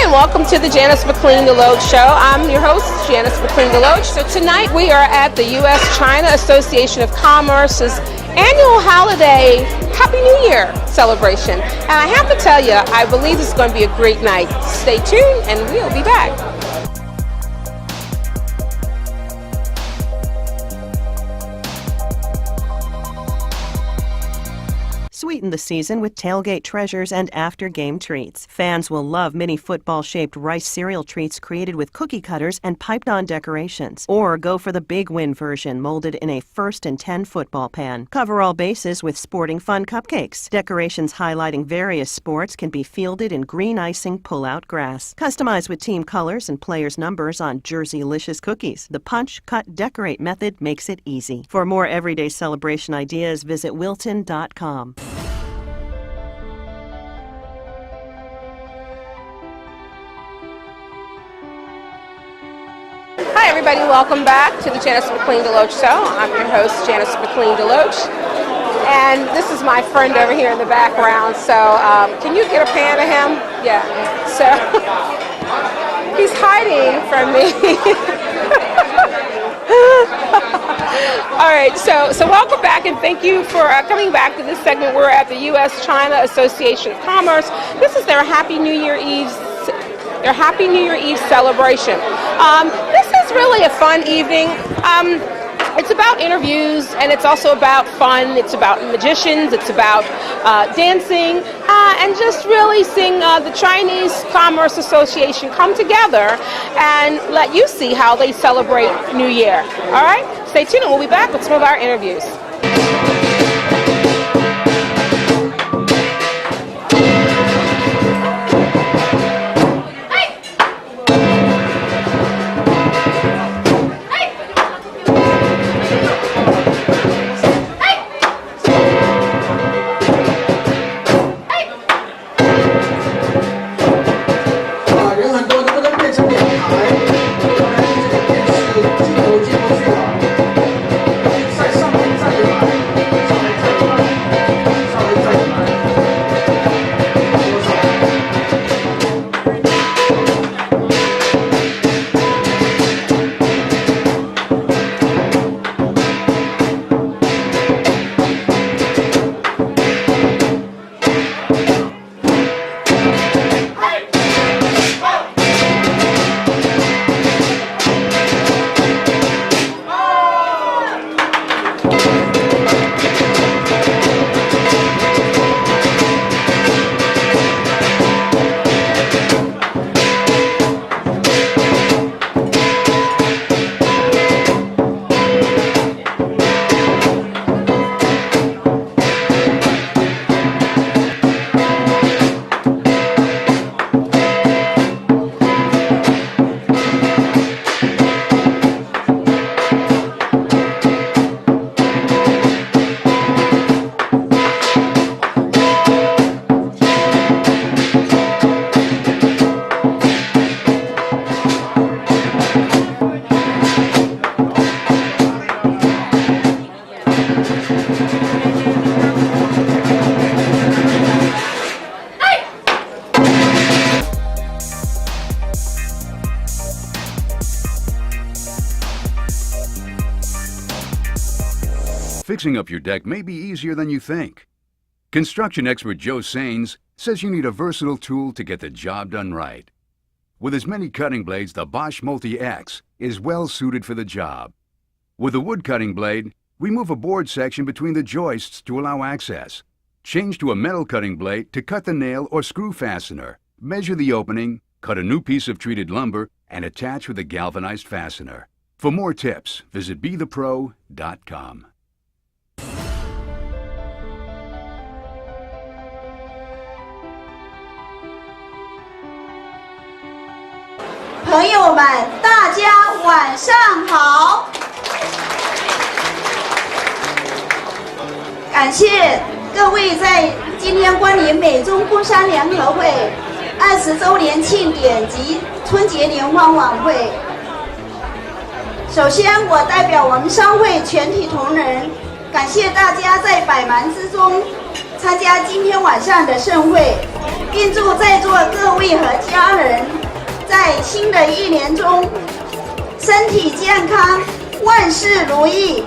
and welcome to the Janice McLean DeLoatch Show. I'm your host, Janice McLean DeLoatch. So tonight we are at the U.S.-China Association of Commerce's annual holiday Happy New Year celebration. And I have to tell you, I believe this is going to be a great night. Stay tuned and we'll be back. Sweeten the season with tailgate treasures and after-game treats. Fans will love mini football-shaped rice cereal treats created with cookie cutters and piped-on decorations. Or go for the Big Win version molded in a 1st and 10 football pan. Cover all bases with sporting fun cupcakes. Decorations highlighting various sports can be fielded in green icing pull-out grass. Customize with team colors and players' numbers on Jersey-licious cookies. The punch, cut, decorate method makes it easy. For more everyday celebration ideas, visit Wilton.com. Hi everybody, welcome back to the Janice McLean DeLoatch Show. I'm your host, Janice McLean DeLoatch. And this is my friend over here in the background, so can you get a pan of him? Yeah, so he's hiding from me. All right, so welcome back and thank you for coming back to this segment. We're at the U.S.-China Association of Commerce. This is their Happy New Year Eve celebration. This is really a fun evening. It's about interviews and it's also about fun. It's about magicians. It's about dancing and just really seeing the Chinese Commerce Association come together and let you see how they celebrate New Year. All right, stay tuned and we'll be back with some of our interviews. Fixing up your deck may be easier than you think. Construction expert Joe Saines says you need a versatile tool to get the job done right. With as many cutting blades, the Bosch Multi-X is well suited for the job. With a wood cutting blade, remove a board section between the joists to allow access. Change to a metal cutting blade to cut the nail or screw fastener. Measure the opening, cut a new piece of treated lumber, and attach with a galvanized fastener. For more tips, visit BeThePro.com. 朋友们，大家晚上好！感谢各位在今天光临美中工商联合会20周年庆典及春节联欢晚会。首先，我代表我们商会全体同仁，感谢大家在百忙之中参加今天晚上的盛会。并祝在座各位和家人在新的一年中身体健康，万事如意。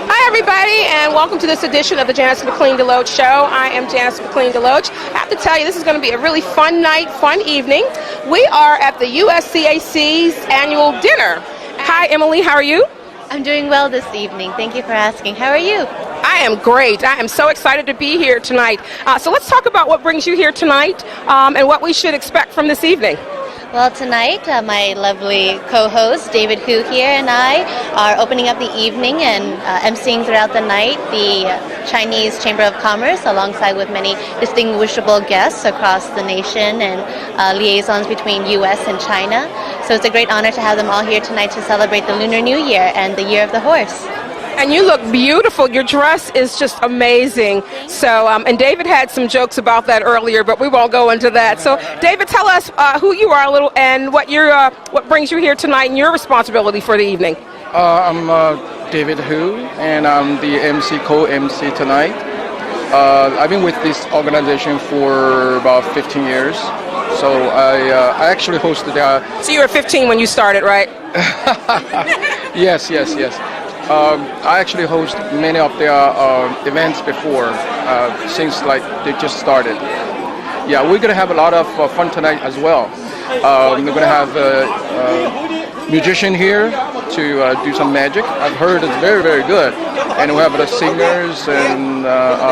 Hi, everybody, and welcome to this edition of the Janice McLean DeLoatch Show. I am Janice McLean DeLoatch. I have to tell you, this is going to be a really fun night, fun evening. We are at the USCAC's annual dinner. Hi, Emily, how are you? I'm doing well this evening. Thank you for asking. How are you? I am great. I am so excited to be here tonight. So let's talk about what brings you here tonight and what we should expect from this evening. Well, tonight, my lovely co-host, David Hu here, and I are opening up the evening and emceeing throughout the night the Chinese Chamber of Commerce, alongside with many distinguishable guests across the nation and liaisons between U.S. and China. So it's a great honor to have them all here tonight to celebrate the Lunar New Year and the Year of the Horse. And you look beautiful. Your dress is just amazing. So, and David had some jokes about that earlier, but we won't go into that. So, David, tell us who you are a little and what brings you here tonight and your responsibility for the evening. I'm David Hu, and I'm the co-MC tonight. I've been with this organization for about 15 years. So I actually hosted So you were 15 when you started, right? Yes. I actually host many of their events before, since like they just started. Yeah, we're gonna have a lot of fun tonight as well. We're gonna have a musician here to do some magic. I've heard it's very, very good. And we have the singers and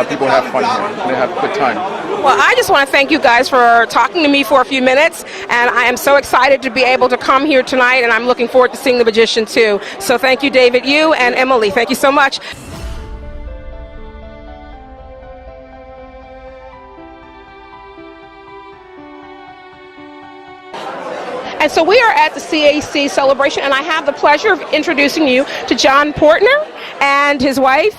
people have fun here. They have a good time. Well, I just want to thank you guys for talking to me for a few minutes, and I am so excited to be able to come here tonight, and I'm looking forward to seeing the magician too. So thank you, David, you and Emily. Thank you so much. And so we are at the CAC celebration, and I have the pleasure of introducing you to John Portner and his wife,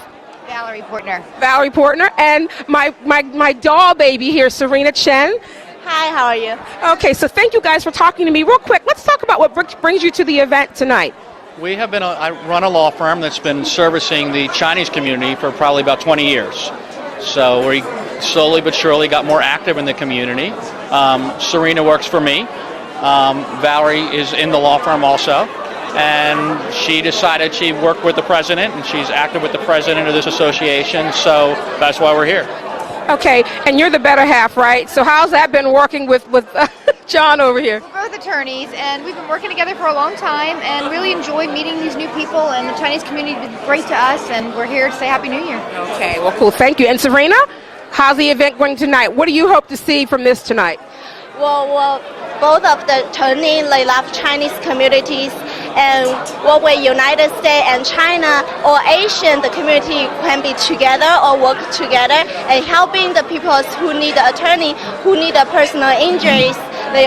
Valerie Portner. Valerie Portner, and my doll baby here, Serena Chen. Hi, how are you? Okay, so thank you guys for talking to me. Real quick, let's talk about what brings you to the event tonight. We have been, I run a law firm that's been servicing the Chinese community for probably about 20 years. So we slowly but surely got more active in the community. Serena works for me. Valerie is in the law firm also. And she decided she'd work with the president, and she's active with the president of this association, so that's why we're here. Okay, and you're the better half, right? So how's that been working with John over here? We're both attorneys, and we've been working together for a long time and really enjoy meeting these new people, and the Chinese community has been great to us, and we're here to say Happy New Year. Okay, well, cool. Thank you. And Serena, how's the event going tonight? What do you hope to see from this tonight? Well, both of the attorneys, they love Chinese communities, and what way United States and China or Asian, the community can be together or work together and helping the people who need an attorney, who need a personal injuries. We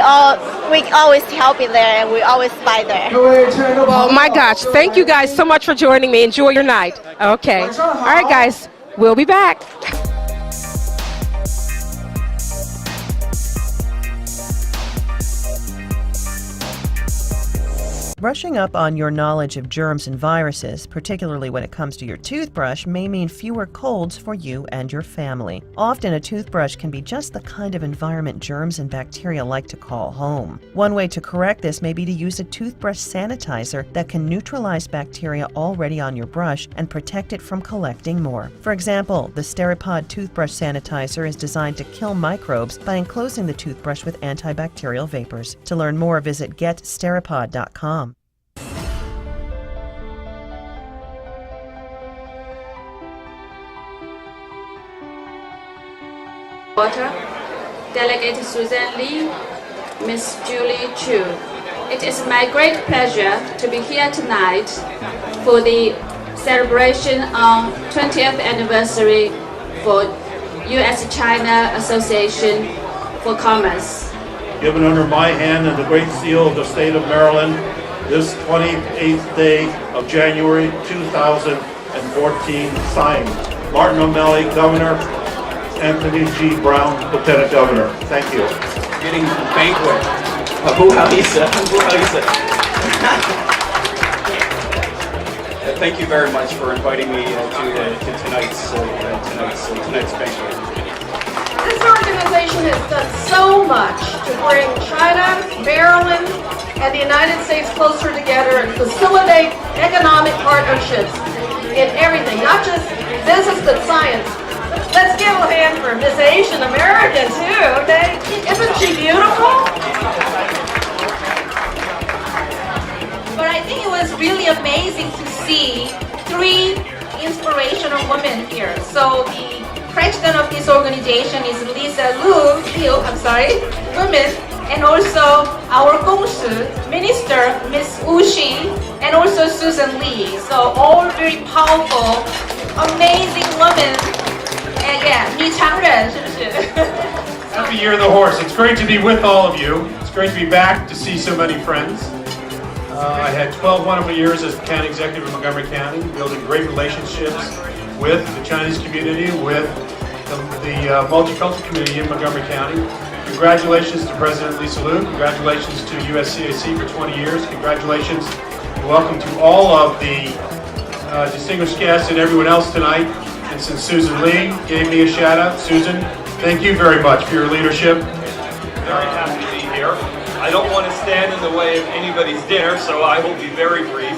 always help it there, and we always fight there. Oh my gosh, thank you guys so much for joining me. Enjoy your night. Okay. All right, guys, we'll be back. Brushing up on your knowledge of germs and viruses, particularly when it comes to your toothbrush, may mean fewer colds for you and your family. Often a toothbrush can be just the kind of environment germs and bacteria like to call home. One way to correct this may be to use a toothbrush sanitizer that can neutralize bacteria already on your brush and protect it from collecting more. For example, the Steripod toothbrush sanitizer is designed to kill microbes by enclosing the toothbrush with antibacterial vapors. To learn more, visit getsteripod.com. Water, Delegate Susan Lee, Miss Julie Chu. It is my great pleasure to be here tonight for the celebration on 20th anniversary for U.S.-China Association for Commerce. Given under my hand and the Great Seal of the State of Maryland, this 28th day of January 2014, signed Martin O'Malley, Governor, Anthony G. Brown, Lieutenant Governor. Thank you. Getting banquet. 不好意思. Thank you very much for inviting me to tonight's banquet. This organization organization has done so much to bring China, Maryland, and the United States closer together and facilitate economic partnerships in everything, not just business but science. Let's give a hand for Miss Asian American too, okay? Isn't she beautiful? But I think it was really amazing to see 3 inspirational women here. So the president of this organization is Lisa Liu, women, and also our Gongsu minister, Miss Wu Xi, and also Susan Lee. So all very powerful, amazing women. And yeah, 女强人是不是? Happy Year of the Horse. It's great to be with all of you. It's great to be back to see so many friends. I had 12 wonderful years as county executive in Montgomery County, building great relationships with the Chinese community, with the multicultural community in Montgomery County. Congratulations to President Lisa Liu. Congratulations to USCAC for 20 years. Congratulations and welcome to all of the distinguished guests and everyone else tonight. And since Susan Lee gave me a shout out, Susan, thank you very much for your leadership. Very happy to be here. I don't want to stand in the way of anybody's dinner, so I will be very brief.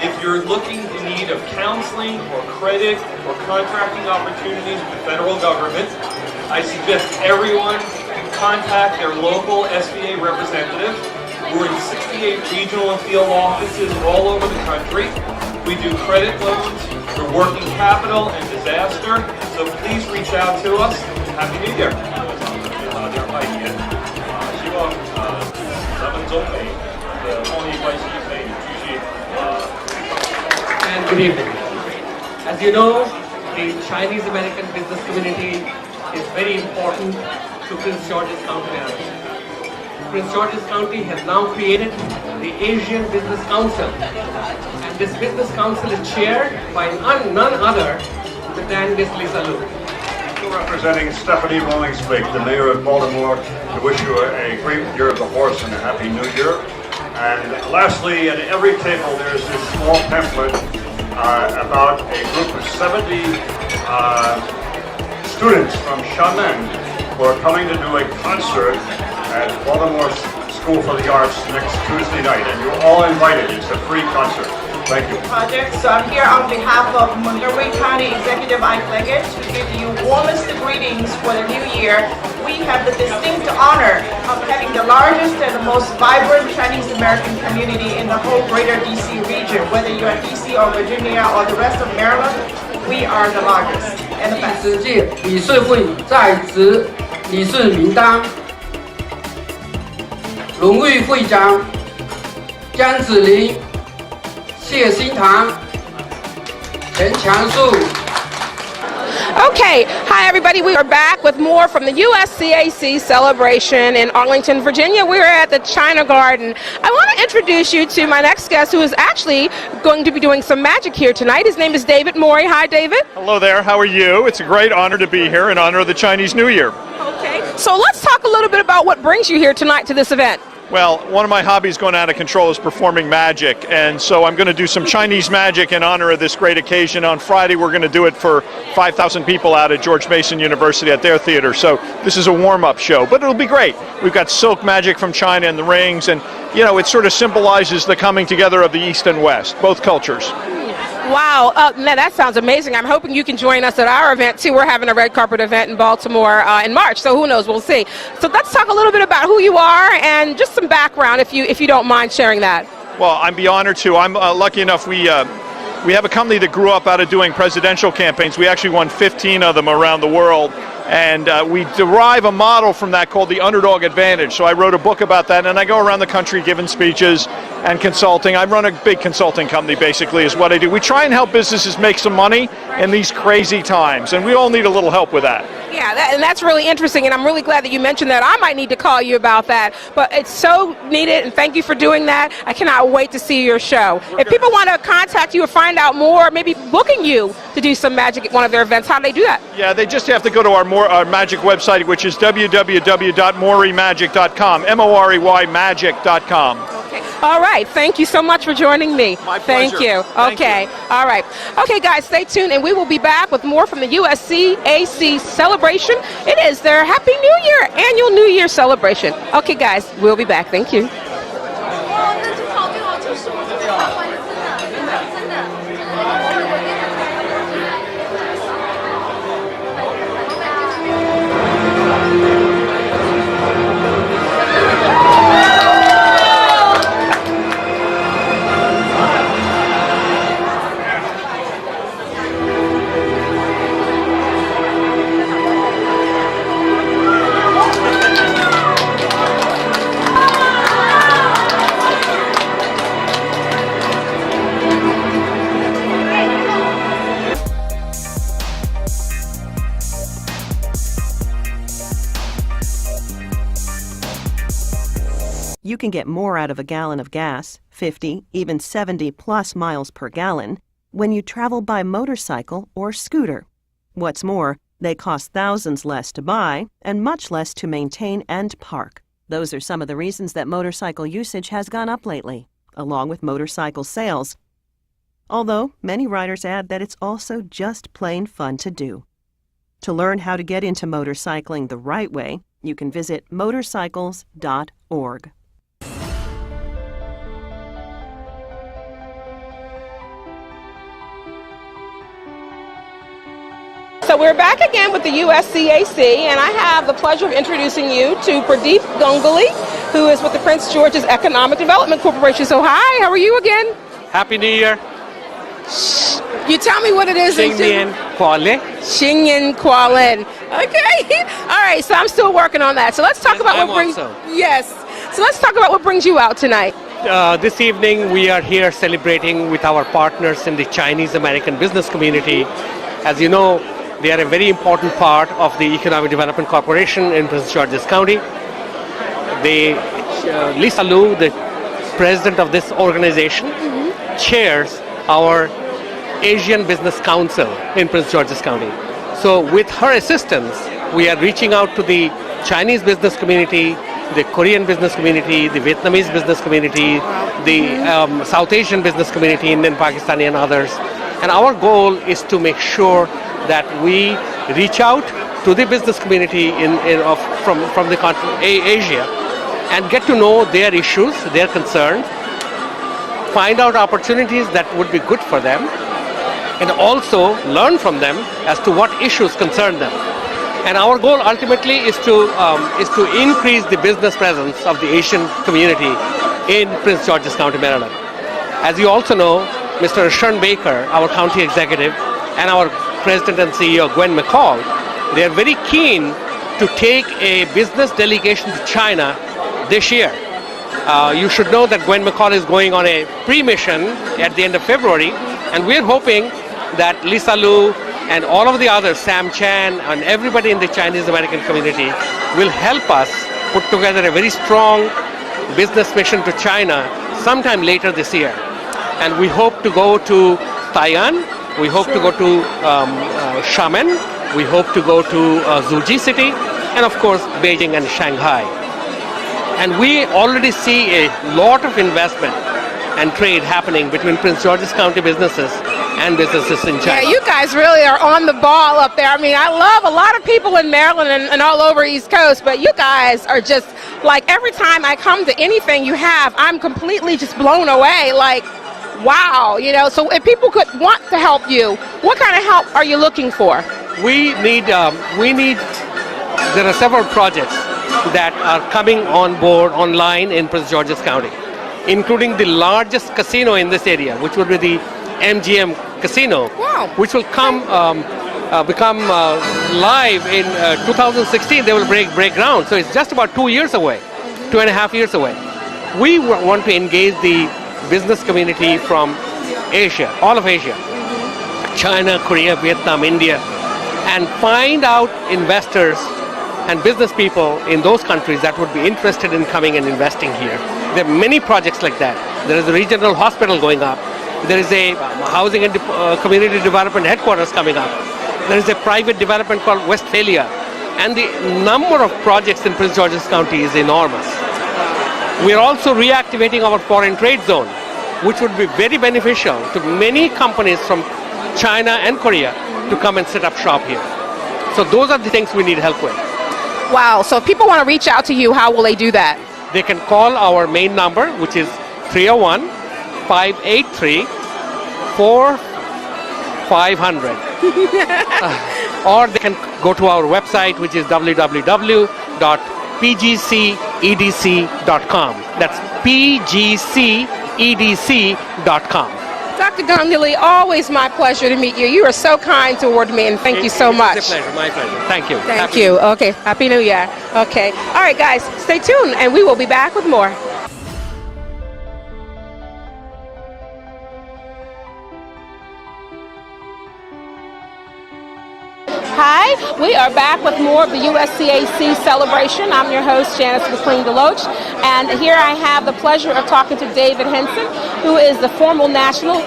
If you're looking in need of counseling or credit or contracting opportunities with the federal government, I suggest everyone contact their local SBA representative. We're in 68 regional and field offices all over the country. We do credit loans for working capital and disaster, so please reach out to us. Happy New Year. 希望咱们中美的贸易关系可以继续And good evening. As you know, the Chinese American business community is very important to Prince George's County. Prince George's County has now created the Asian Business Council, and this business council is chaired by none other than Miss Lisa Liu. Representing Stephanie Rollingswick, the mayor of Baltimore, to wish you a great Year of the Horse and a Happy New Year. And lastly, at every table there's this small pamphlet about a group of 70 students from Xiamen who are coming to do a concert at Baltimore School for the Arts next Tuesday night, and you're all invited. It's a free concert. Thank you. Project. So I'm here on behalf of Montgomery County Executive Ike Leggett to give you warmest greetings for the new year. We have the distinct honor of having the largest and the most vibrant Chinese American community in the whole greater DC region. Whether you're in DC or Virginia or the rest of Maryland, we are the largest and the best. 第10届理事会在职理事名单，荣誉会长江子玲、谢新堂、陈强树。 Okay, hi everybody. We are back with more from the USCAC celebration in Arlington, Virginia. We're at the China Garden. I want to introduce you to my next guest who is actually going to be doing some magic here tonight. His name is David Morey. Hi, David. Hello there. How are you? It's a great honor to be here in honor of the Chinese New Year. Okay, so let's talk a little bit about what brings you here tonight to this event. Well, one of my hobbies going out of control is performing magic, and so I'm going to do some Chinese magic in honor of this great occasion. On Friday, we're going to do it for 5,000 people out at George Mason University at their theater, so this is a warm-up show, but it'll be great. We've got silk magic from China and the rings, and, you know, it sort of symbolizes the coming together of the East and West, both cultures. Wow, now that sounds amazing. I'm hoping you can join us at our event too. We're having a red carpet event in Baltimore in March, so who knows, we'll see. So let's talk a little bit about who you are and just some background if you don't mind sharing that. Well, I'd be honored to. I'm lucky enough we have a company that grew up out of doing presidential campaigns. We actually won 15 of them around the world. And we derive a model from that called the underdog advantage. So I wrote a book about that, and I go around the country giving speeches and consulting. I run a big consulting company, basically, is what I do. We try and help businesses make some money in these crazy times, and we all need a little help with that. Yeah, and that's really interesting, and I'm really glad that you mentioned that. I might need to call you about that, but it's so needed, and thank you for doing that. I cannot wait to see your show. If people want to contact you or find out more, maybe booking you to do some magic at one of their events, how do they do that? Yeah, they just have to go to our magic website, which is www.moreymagic.com, MOREY magic.com. Okay, All right. Thank you so much for joining me. My Thank pleasure. you. Thank Okay. you. All right. Okay, guys, stay tuned, and we will be back with more from the USCAC celebration. It is their Happy New Year annual New Year celebration. Okay, guys, we'll be back. Thank you. You can get more out of a gallon of gas, 50, even 70 plus miles per gallon, when you travel by motorcycle or scooter. What's more, they cost thousands less to buy and much less to maintain and park. Those are some of the reasons that motorcycle usage has gone up lately, along with motorcycle sales. Although many riders add that it's also just plain fun to do. To learn how to get into motorcycling the right way, you can visit motorcycles.org. So we're back again with the USCAC, and I have the pleasure of introducing you to Pradeep Ganguly, who is with the Prince George's Economic Development Corporation. So hi, how are you again? Happy New Year. You tell me what it is. Xingnian Kuala. Xingnian Kuala. Okay. All right, so I'm still working on that. So let's talk about what brings... Yes. So let's talk about what brings you out tonight. This evening we are here celebrating with our partners in the Chinese American business community. As you know, they are a very important part of the Economic Development Corporation in Prince George's County. Lisa Liu, the president of this organization, chairs our Asian Business Council in Prince George's County. So with her assistance, we are reaching out to the Chinese business community, the Korean business community, the Vietnamese business community, the South Asian business community, Indian, Pakistani and others. And our goal is to make sure that we reach out to the business community from the continent, Asia, and get to know their issues, their concerns, find out opportunities that would be good for them, and also learn from them as to what issues concern them. And our goal ultimately is to increase the business presence of the Asian community in Prince George's County, Maryland. As you also know, Mr. Shern Baker, our county executive, and our President and CEO, Gwen McCall, they are very keen to take a business delegation to China this year. You should know that Gwen McCall is going on a pre-mission at the end of February, and we're hoping that Lisa Liu and all of the others, Sam Chan and everybody in the Chinese American community will help us put together a very strong business mission to China sometime later this year. And we hope to go to Taiwan, we hope to go to Xiamen, we hope to go to Zhuji City, and of course Beijing and Shanghai. And we already see a lot of investment and trade happening between Prince George's County businesses and businesses in China. Yeah, you guys really are on the ball up there. I mean, I love a lot of people in Maryland and all over East Coast, but you guys are just like, every time I come to anything you have, I'm completely just blown away. Like, wow, you know, so if people could want to help you, what kind of help are you looking for? We need, there are several projects that are coming on board online in Prince George's County, including the largest casino in this area, which would be the MGM Casino, which will become live in 2016. They will break ground, so it's just about 2 years away, 2.5 years away. We want to engage the business community from Asia, all of Asia, China, Korea, Vietnam, India, and find out investors and business people in those countries that would be interested in coming and investing here. There are many projects like that. There is a regional hospital going up. There is a housing and community development headquarters coming up. There is a private development called Westphalia. And the number of projects in Prince George's County is enormous. We are also reactivating our foreign trade zone, which would be very beneficial to many companies from China and Korea to come and set up shop here. So those are the things we need help with. Wow. So if people want to reach out to you, how will they do that? They can call our main number, which is 301-583-4500. Or they can go to our website, which is www.pgcedc.com. That's pgcedc.com. Dr. Ganguly, always my pleasure to meet you. You are so kind toward me, and thank you so much. It's a pleasure, my pleasure. Thank you. Thank you. Okay, Happy New Year. Okay. All right, guys, stay tuned, and we will be back with more. Hi, we are back with more of the USCAC celebration. I'm your host, Janice McLean DeLoatch, and here I have the pleasure of talking to David Henson, who is the former national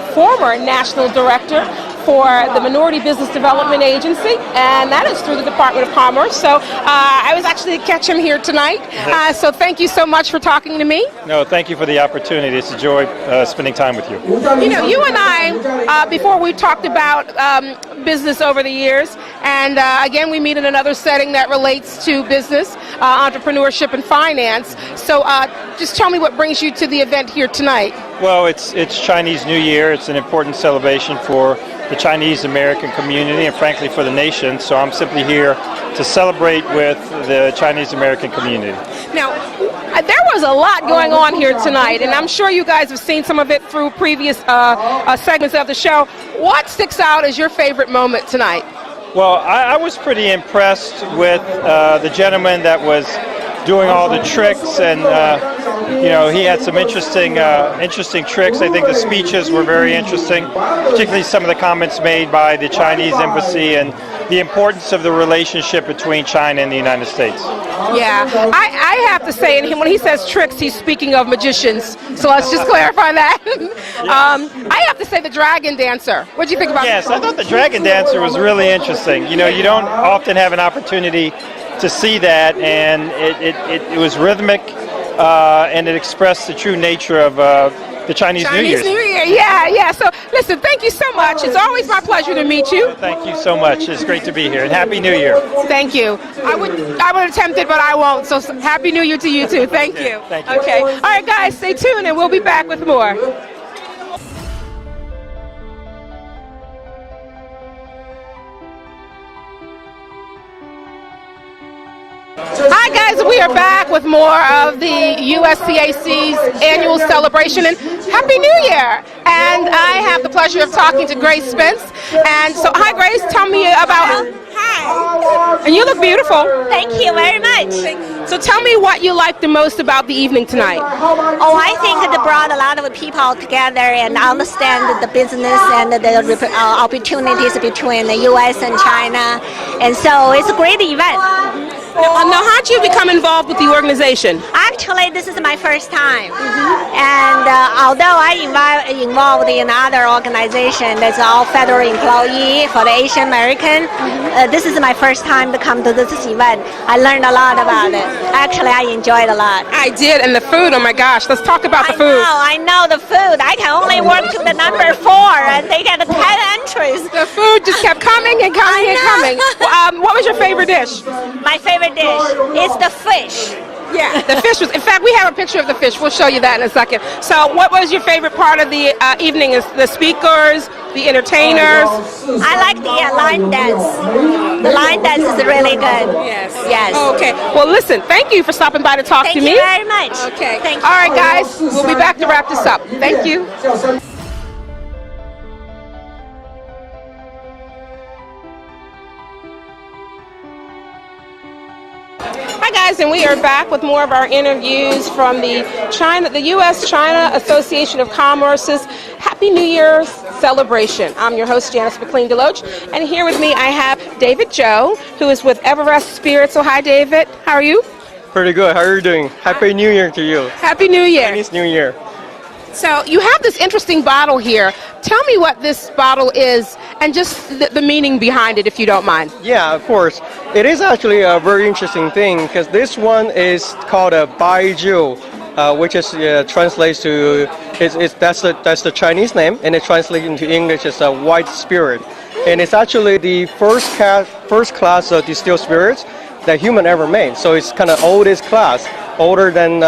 director for the Minority Business Development Agency, and that is through the Department of Commerce. So I was actually to catch him here tonight. So thank you so much for talking to me. No, thank you for the opportunity. It's a joy spending time with you. You know, you and I, before we talked about business over the years, and again, we meet in another setting that relates to business, entrepreneurship, and finance. So just tell me what brings you to the event here tonight. Well, it's Chinese New Year. It's an important celebration for the Chinese American community and frankly for the nation. So I'm simply here to celebrate with the Chinese American community. Now, there was a lot going on here tonight, and I'm sure you guys have seen some of it through previous segments of the show. What sticks out as your favorite moment tonight? Well, I was pretty impressed with the gentleman that was doing all the tricks, and you know, he had some interesting tricks. I think the speeches were very interesting, particularly some of the comments made by the Chinese embassy and the importance of the relationship between China and the United States. Yeah, I have to say, and when he says tricks, he's speaking of magicians. So let's just clarify that. I have to say the dragon dancer. What do you think about Yes, I thought the dragon dancer was really interesting. You know, you don't often have an opportunity to see that, and it was rhythmic, and it expressed the true nature of the Chinese New Year. Yeah. So listen, thank you so much. It's always my pleasure to meet you. Thank you so much. It's great to be here, and Happy New Year. Thank you. I would attempt it, but I won't. So Happy New Year to you too. Thank you. Thank you. Okay. All right, guys, stay tuned, and we'll be back with more. Hi guys, we are back with more of the USCAC's annual celebration, and Happy New Year! And I have the pleasure of talking to Grace Spence. And so, hi Grace, tell me about... Hi. And you look beautiful. Thank you very much. So tell me what you like the most about the evening tonight. Oh, I think it brought a lot of people together and understand the business and the opportunities between the U.S. and China. And so it's a great event. Now, how'd you become involved with the organization? Actually, this is my first time. And although I involved in other organization that's all federal employee for the Asian American, this is my first time to come to this event. I learned a lot about it. Actually, I enjoyed a lot. I did, and the food, oh my gosh, let's talk about the food. I know the food. I can only work to the number 4, and they get 10 entries. The food just kept coming and coming and coming. What was your favorite dish? My favorite dish is the fish. Yeah, the fish was, in fact, we have a picture of the fish. We'll show you that in a second. So what was your favorite part of the evening? Is the speakers, the entertainers? I like the line dance. The line dance is really good. Yes. Okay. Well, listen, thank you for stopping by to talk to me. Thank you very much. Okay. Thank you. All right, guys, we'll be back to wrap this up. Thank you. Hi guys, and we are back with more of our interviews from the U.S.-China Association of Commerce's Happy New Year celebration. I'm your host, Janice McLean DeLoatch, and here with me I have David Joe, who is with Everest Spirits. So hi, David. How are you? Pretty good. How are you doing? Happy New Year to you. Happy New Year. Chinese New Year. So you have this interesting bottle here. Tell me what this bottle is and just the meaning behind it, if you don't mind. Yeah, of course. It is actually a very interesting thing because this one is called a baijiu. which is translates to that's the Chinese name, and it translates into English as a white spirit, and it's actually the first class of distilled spirits that human ever made. So it's kind of oldest class, older than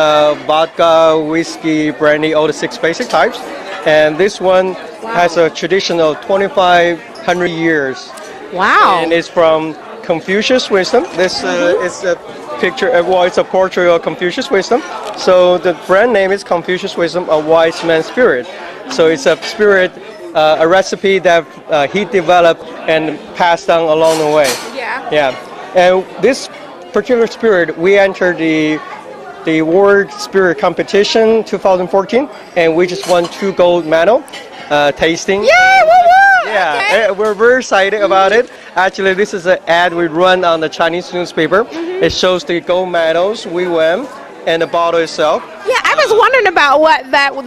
vodka, whiskey, brandy, all the 6 basic types, and this one has a traditional 2,500 years. Wow! And it's from Confucius wisdom. This is a picture. Well, it's a portrait of Confucius wisdom. So the brand name is Confucius Wisdom, a wise man's spirit. So it's a spirit, a recipe that he developed and passed down along the way. Yeah. Yeah. And this particular spirit, we entered the World Spirit Competition 2014, and we just won 2 gold medal tasting. Yay! Woo woo! Yeah, Okay. we're very excited about it. Actually, this is an ad we run on the Chinese newspaper. It shows the gold medals we won and the bottle itself. Yeah, I was wondering about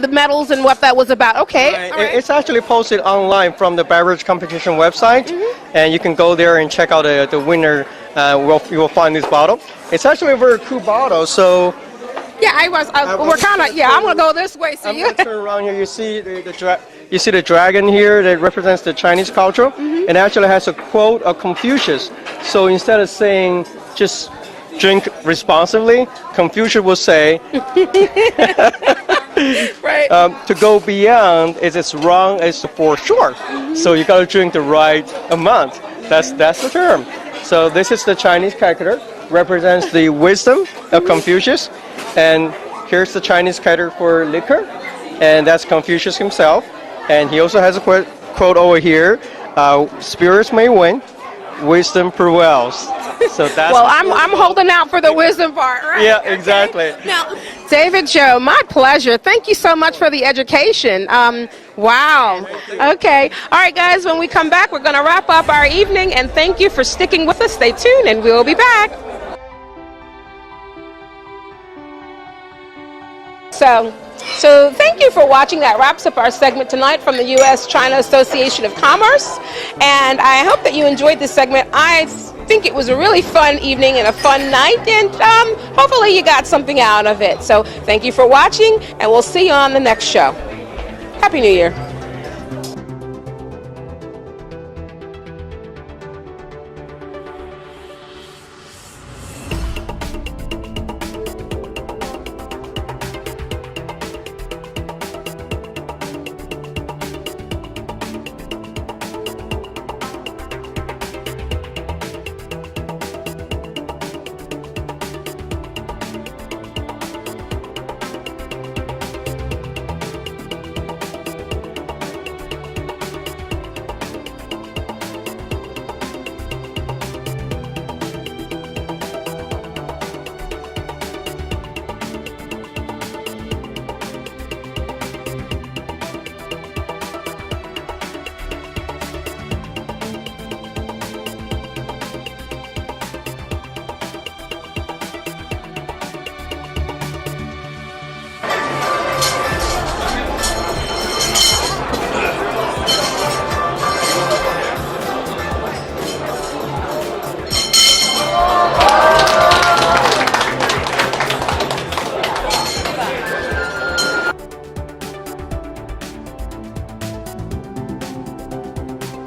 the medals and what that was about. Okay. All right. It's actually posted online from the beverage competition website, and you can go there and check out the winner. You will find this bottle. It's actually a very cool bottle. So yeah, we're kind of. Yeah, I'm gonna go this way. So I'm gonna turn around here. You see you see the dragon here that represents the Chinese culture, and actually has a quote of Confucius. So instead of saying just drink responsibly, Confucius will say, right. To go beyond is as wrong as for sure. So you gotta drink the right amount. That's the term. So this is the Chinese character, represents the wisdom of Confucius, and here's the Chinese character for liquor, and that's Confucius himself. And he also has a quote over here: "Spirits may win, wisdom prevails." So that's well, I'm holding out for the wisdom part, right? Yeah, exactly. Now, David Joe, my pleasure. Thank you so much for the education. Wow. Okay. All right, guys, when we come back, we're going to wrap up our evening, and thank you for sticking with us. Stay tuned, and we'll be back. So thank you for watching. That wraps up our segment tonight from the U.S.-China Association of Commerce, and I hope that you enjoyed this segment. I think it was a really fun evening and a fun night, and hopefully you got something out of it. So thank you for watching, and we'll see you on the next show. Happy New Year.